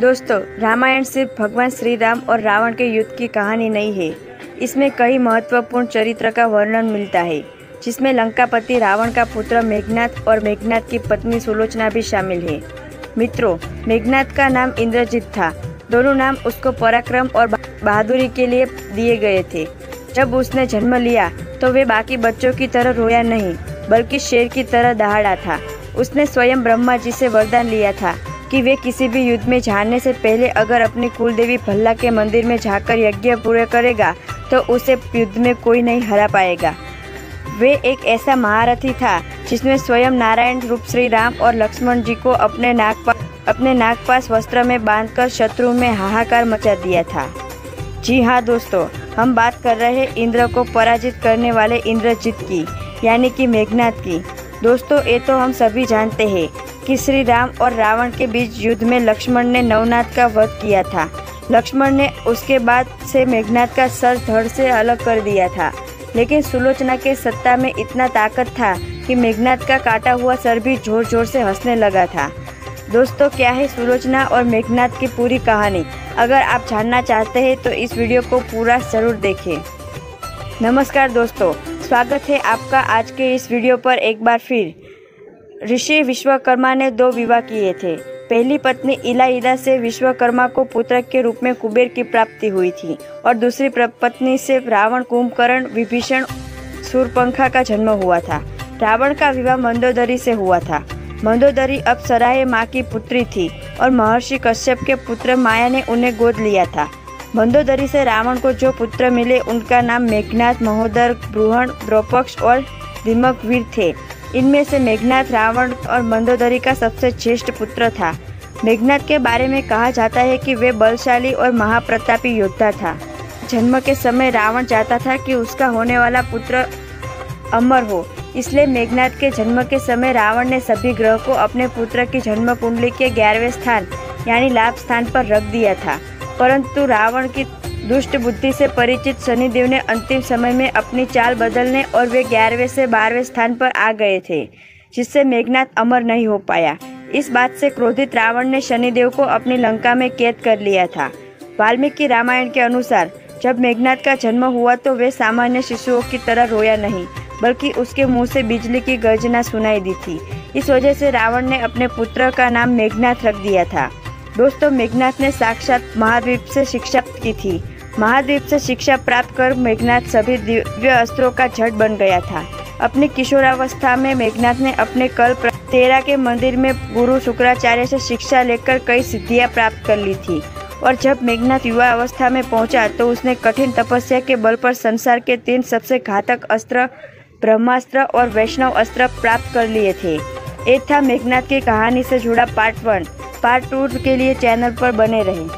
दोस्तों, रामायण सिर्फ भगवान श्री राम और रावण के युद्ध की कहानी नहीं है। इसमें कई महत्वपूर्ण चरित्र का वर्णन मिलता है, जिसमें लंकापति रावण का पुत्र मेघनाद और मेघनाद की पत्नी सुलोचना भी शामिल है। मित्रों, मेघनाद का नाम इंद्रजीत था। दोनों नाम उसको पराक्रम और बहादुरी के लिए दिए गए थे। जब उसने जन्म लिया तो वे बाकी बच्चों की तरह रोया नहीं, बल्कि शेर की तरह दहाड़ा था। उसने स्वयं ब्रह्मा जी से वरदान लिया था कि वे किसी भी युद्ध में जाने से पहले अगर अपनी कुलदेवी भल्ला के मंदिर में जाकर यज्ञ पूरे करेगा तो उसे युद्ध में कोई नहीं हरा पाएगा। वे एक ऐसा महारथी था जिसने स्वयं नारायण रूप श्री राम और लक्ष्मण जी को अपने नागपाश वस्त्र में बांधकर शत्रु में हाहाकार मचा दिया था। जी हाँ दोस्तों, हम बात कर रहे हैं इंद्र को पराजित करने वाले इंद्रजीत की, यानी कि मेघनाद की। दोस्तों, ये तो हम सभी जानते हैं कि श्री राम और रावण के बीच युद्ध में लक्ष्मण ने नवनाथ का वध किया था। लक्ष्मण ने उसके बाद से मेघनाद का सर धड़ से अलग कर दिया था, लेकिन सुलोचना के सत्ता में इतना ताकत था कि मेघनाद का काटा हुआ सर भी जोर जोर से हंसने लगा था। दोस्तों, क्या है सुलोचना और मेघनाद की पूरी कहानी? अगर आप जानना चाहते हैं तो इस वीडियो को पूरा जरूर देखें। नमस्कार दोस्तों, स्वागत है आपका आज के इस वीडियो पर एक बार फिर। ऋषि विश्वकर्मा ने 2 विवाह किए थे। पहली पत्नी इलाइदा से विश्वकर्मा को पुत्र के रूप में कुबेर की प्राप्ति हुई थी और दूसरी पत्नी से रावण, कुंभकर्ण, विभीषण, शूर्पणखा का जन्म हुआ था। रावण का विवाह मंदोदरी से हुआ था। मंदोदरी अप्सराएं माँ की पुत्री थी और महर्षि कश्यप के पुत्र माया ने उन्हें गोद लिया था। मंदोदरी से रावण को जो पुत्र मिले उनका नाम मेघनाद, महोदर, बृहण, द्रौपक्ष और दिमकवीर थे। इनमें से मेघनाद रावण और मंदोदरी का सबसे ज्येष्ठ पुत्र था। मेघनाद के बारे में कहा जाता है कि वे बलशाली और महाप्रतापी योद्धा था। जन्म के समय रावण चाहता था कि उसका होने वाला पुत्र अमर हो, इसलिए मेघनाद के जन्म के समय रावण ने सभी ग्रह को अपने पुत्र की जन्म कुंडली के 11वें स्थान यानी लाभ स्थान पर रख दिया था। परंतु रावण की दुष्ट बुद्धि से परिचित शनिदेव ने अंतिम समय में अपनी चाल बदलने और वे 11वें से 12वें स्थान पर आ गए थे, जिससे मेघनाद अमर नहीं हो पाया। इस बात से क्रोधित रावण ने शनिदेव को अपनी लंका में कैद कर लिया था। वाल्मीकि रामायण के अनुसार जब मेघनाद का जन्म हुआ तो वे सामान्य शिशुओं की तरह रोया नहीं, बल्कि उसके मुंह से बिजली की गर्जना सुनाई दी थी। इस वजह से रावण ने अपने पुत्र का नाम मेघनाद रख दिया था। दोस्तों, मेघनाद ने साक्षात महाद्वीप से शिक्षा की थी। महाद्वीप से शिक्षा प्राप्त कर मेघनाद सभी दिव्य अस्त्रों का जट बन गया था। अपनी किशोरावस्था में मेघनाद ने अपने कल्प 13 के मंदिर में गुरु शुक्राचार्य से शिक्षा लेकर कई सिद्धियां प्राप्त कर ली थी। और जब मेघनाद युवा अवस्था में पहुंचा तो उसने कठिन तपस्या के बल पर संसार के 3 सबसे घातक अस्त्र ब्रह्मास्त्र और वैष्णव अस्त्र प्राप्त कर लिए थे। ये था मेघनाद की कहानी से जुड़ा पार्ट 1। पार्ट 2 के लिए चैनल पर बने रहें।